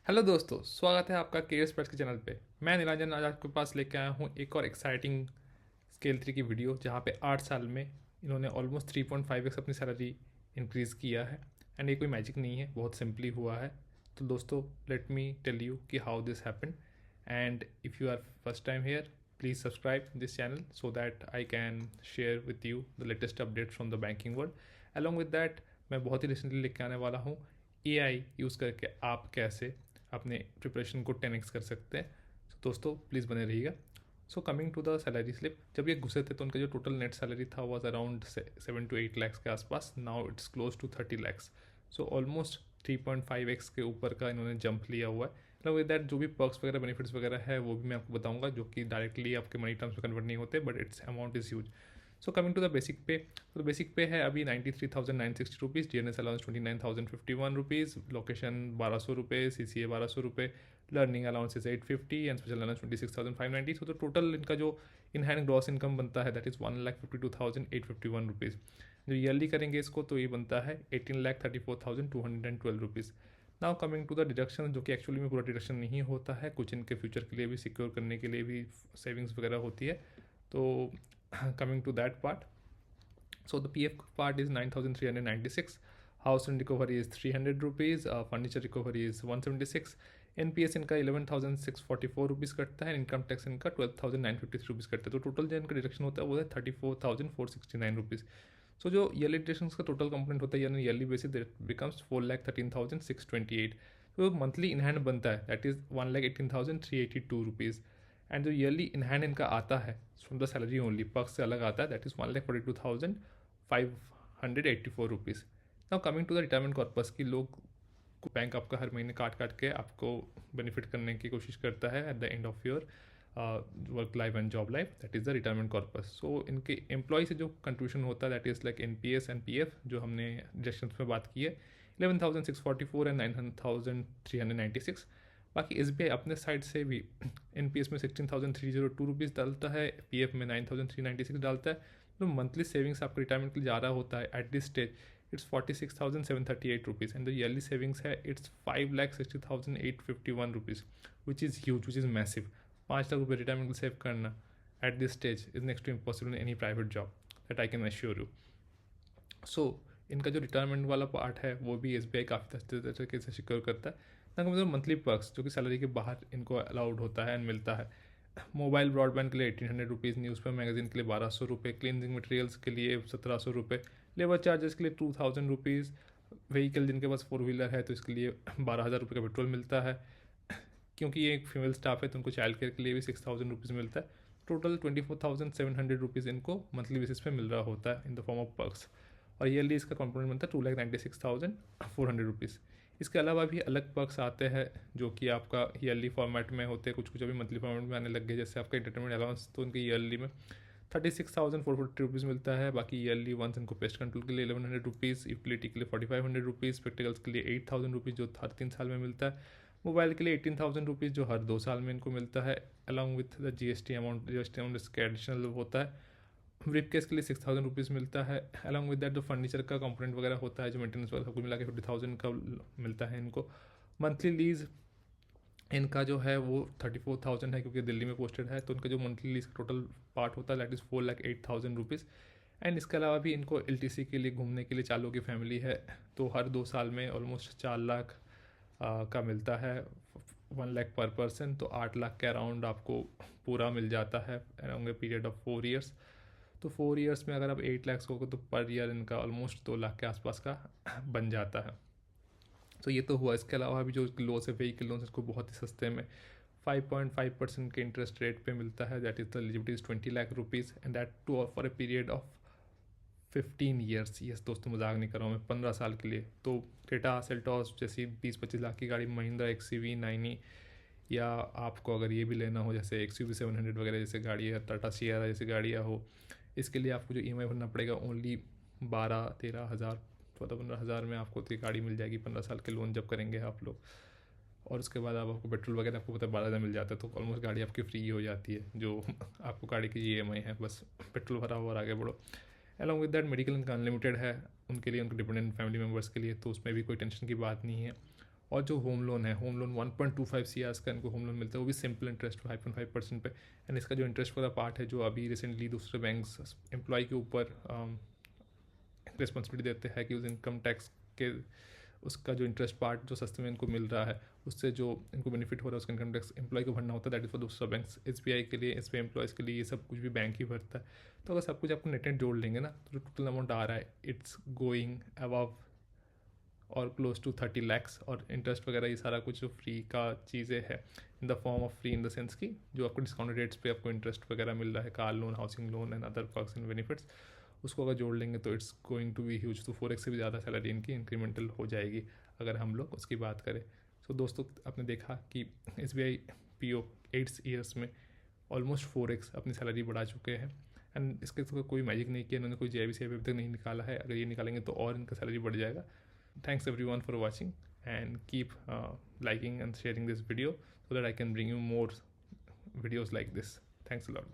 Hello दोस्तों, स्वागत है आपका करियर स्पर्श के चैनल पे। मैं निरंजन आज आपके पास लेके आया हूँ एक और एक्साइटिंग स्केल 3 की वीडियो, जहाँ पे 8 साल में इन्होंने ऑलमोस्ट 3.5x अपनी सैलरी इंक्रीज़ किया है। एंड ये कोई मैजिक नहीं है, बहुत सिंपली हुआ है। तो दोस्तों, लेट मी टेल यू कि how this happen. And if you are first time here, please subscribe this channel so that I can share with you the latest update from the banking world. Along with that, मैं बहुत ही recently लेके आने वाला हूँ AI use करके आप कैसे अपने प्रिपरेशन को 10x कर सकते हैं। तो दोस्तों, प्लीज़ बने रहिएगा। So coming to the salary slip, जब ये घुसे थे तो उनका जो टोटल नेट सैलरी था वॉज अराउंड 7 to 8 lakhs के आसपास। Now it's close to 30 lakhs। So almost 3.5x के ऊपर का इन्होंने जंप लिया हुआ है। अलॉन्ग विद दैट जो भी पर्क्स वगैरह बेनिफिट्स वगैरह है वो भी मैं आपको बताऊंगा, जो कि डायरेक्टली आपके मनी टर्म्स में कन्वर्ट नहीं होते, but it's amount is huge. So coming to the basic pay, तो बेसिक पे है अभी 93,960 rupees, DNS allowance 29,051 rupees, location 1200 रुपये, CCA 1200 रुपये, learning allowance 850 and special allowance 26,590। So तो टोटल इनका जो इन हैंड ग्रॉस इनकम बनता है दैट इज़ 1,52,851 रुपीज़। जो ईयरली करेंगे इसको तो ये बनता है 18,34,212 rupees. Now coming to the deduction, जो कि एक्चुअली में पूरा डिडक्शन नहीं होता है, कुछ इनके फ्यूचर के लिए भी सिक्योर करने के लिए भी सेविंग्स वगैरह होती है। तो coming to that part, so the PF part is 9,396, house rent recovery is 300 rupees, furniture recovery is 176, NPS इनका 11,644 रुपीज़ कटता है, इनकम टैक्स इनका 12,953 रुपीज़ कटता है। तो टोटल जो इनका डिडक्शन होता है वो है 34,469 रुपीज़। सो जो ईयरली डिडक्शन का टोटल कंपोनेंट होता है यानी ईयरली बेसिस दैट बिकम्स 4,13,628। तो मंथली इन हैंड बनता है दैट इज़ 1,18,382 रुपीज़। एंड जो ईयरली इन हैंड इनका आता है from the salary only, perks से अलग आता है, that is 1,42,584 rupees. Now coming to the retirement corpus की, लोग बैंक आपका हर महीने काट काट के आपको बेनिफिट करने की कोशिश करता है at the end of your work life and job life, that is the retirement corpus. So इनके एम्प्लॉय से जो कंट्रीब्यूशन होता है that is like NPS and PF, जो हमने डिडक्शंस में बात की है, 11,644 एंड 9,396। बाकी SBI अपने साइड से भी NPS में 16,302 रुपीज़ डालता है, PF में 9,396 डालता है। तो मंथली सेविंग्स आपका रिटायरमेंट के लिए जा रहा होता है at this stage it's 46,738 rupees, and the yearly savings है it's 5,60,851 rupees, which is huge, which is massive. 5 lakh रुपये रिटायरमेंट को सेव करना at this stage is next to impossible in any private job, that I can assure you. So इनका जो retirement वाला part है वो भी SBI काफ़ी अच्छे तरीके से सिक्योर करता है। ना मतलब मंथली पर्क्स जो कि सैलरी के बाहर इनको अलाउड होता है एंड मिलता है। मोबाइल ब्रॉडबैंड के लिए 1,800 रुपीज़, न्यूज़पेपर मैगजीन के लिए 1,200 रुपये, क्लीनिंग मटेरियल्स के लिए 1,700 रुपये, लेबर चार्जेस के लिए 2,000 रुपीज़, व्हीकल जिनके पास 4 व्हीलर है तो इसके लिए 12,000 रुपये का पेट्रोल मिलता है। क्योंकि ये एक फीमेल स्टाफ है तो उनको चाइल्ड केयर के लिए भी 6,000 रुपीज़ मिलता है। टोटल 24,700 रुपीज़ इनको मंथली बेसिस पे मिल रहा होता है in the form of perks. और ईयरली इसका कंपोनेंट बनता है 2,96,400 रुपीज़। इसके अलावा भी अलग पर्क्स आते हैं जो कि आपका ईयरली फॉर्मेट में होते हैं, कुछ कुछ अभी मंथली फॉर्मेट में आने लग गए, जैसे आपका इंटरटेनमेंट अलाउंस, तो उनके ईयरली में 36,440 रुपीज़ मिलता है। बाकी ईयरली वंस इनको पेस्ट कंट्रोल के लिए 1,100 रुपीज़, यूटिलिटी के लिए 4,500 रुपीज़, स्पेक्टिकल्स के लिए 8,000 रुपीज़ जो हर 3 साल में मिलता है, मोबाइल के लिए 18,000 रुपीज़ जो हर 2 साल में इनको मिलता है, along with the GST amount, GST amount इसका एडिशनल होता है। ब्रीफ केस के लिए 6,000 रुपीज़ मिलता है। अलॉन्ग विद दैट जो फर्नीचर का कंपोनेंट वगैरह होता है, जो मेंटेनेंस वगैरह सब कुछ मिला के 50,000 का मिलता है इनको। मंथली लीज इनका जो है वो 34,000 है क्योंकि दिल्ली में पोस्टेड है, तो उनका जो मंथली लीज का टोटल पार्ट होता है दैट इज़ 4,08,000 रुपीज़। एंड इसके अलावा भी इनको LTC के लिए घूमने के लिए, चालू की फैमिली है तो हर 2 साल में ऑलमोस्ट 4 लाख का मिलता है, 1 लाख पर पर्सन, तो 8 लाख के अराउंड आपको पूरा मिल जाता है around a period of 4 years. तो 4 ईयर्स में अगर आप 8 लाख होगा तो पर ईयर इनका ऑलमोस्ट 2 लाख के आसपास का बन जाता है। तो ये तो हुआ। इसके अलावा भी जो लोन्स है, व्हीकल लोन्स, इसको बहुत ही सस्ते में 5.5% के इंटरेस्ट रेट पे मिलता है, that is the eligibility is 20 lakh rupees and that too for a period of 15 years. Yes दोस्तों, मजाक नहीं कर रहा हूँ मैं, 15 साल के लिए। तो क्रेटा सेल्टॉस जैसी 20-25 लाख की गाड़ी, महिंद्रा XUV 9e, या आपको अगर ये भी लेना हो जैसे XUV 700 वगैरह जैसे गाड़ी है, टाटा सियारा जैसी गाड़ियाँ हो, इसके लिए आपको जो EMI भरना पड़ेगा ओनली 12-13 हज़ार, 14-15 हज़ार में आपको तो ये गाड़ी मिल जाएगी 15 साल के लोन जब करेंगे आप लोग। और उसके बाद आप आपको पेट्रोल वगैरह आपको पता है 12,000 मिल जाता है, तो ऑलमोस्ट गाड़ी आपकी फ्री हो जाती है, जो आपको गाड़ी की EMI है, बस पेट्रोल भरा हुआ और आगे बढ़ो। अलॉन्ग विद दैट मेडिकल इनका अनलिमिटेड है उनके लिए, उनके डिपेंडेंट फैमिली मेम्बर्स के लिए, तो उसमें भी कोई टेंशन की बात नहीं है। और जो होम लोन है, होम लोन 1.25 सीआर का इनको होम लोन मिलता है, वो भी सिंपल इंटरेस्ट 5.5% पे। एंड इसका जो इंटरेस्ट वाला पार्ट है, जो अभी रिसेंटली दूसरे बैंक्स एम्प्लॉय के ऊपर रिस्पॉन्सिबिलिटी देते हैं कि उस इनकम टैक्स के उसका जो इंटरेस्ट पार्ट जो सस्ते में इनको मिल रहा है, उससे जो इनको बेनिफिट हो रहा है उसका इनकम टैक्स एम्प्लॉय को भरना होता है। दैट इज़ फॉर दूसरा बैंक्स। SBI के लिए, SBI एम्प्लॉयज़ के लिए ये सब कुछ भी बैंक ही भरता है। तो अगर सब कुछ आपको नेट जोड़ लेंगे ना, तो जो टोटल अमाउंट आ रहा है, इट्स गोइंग अबव और क्लोज टू 30 lakhs। और इंटरेस्ट वगैरह ये सारा कुछ जो फ्री का चीज़ें है, in the form of free in the sense कि जो आपको डिस्काउंटेड रेट्स पे आपको इंटरेस्ट वगैरह मिल रहा है, car loan, housing loan and other perks and benefits, उसको अगर जोड़ लेंगे तो it's going to be huge. तो 4x से भी ज़्यादा सैलरी इनकी इंक्रीमेंटल हो जाएगी अगर हम लोग उसकी बात करें। सो दोस्तों, आपने देखा कि SBI PO 8 ईयर्स में ऑलमोस्ट 4x अपनी सैलरी बढ़ा चुके हैं। एंड इसके तो कोई मैजिक नहीं किया इन्होंने, कोई JIBC अभी तक नहीं निकाला है। अगर ये निकालेंगे तो और इनका सैलरी बढ़ जाएगा। Thanks everyone for watching, and keep liking and sharing this video so that I can bring you more videos like this. Thanks a lot.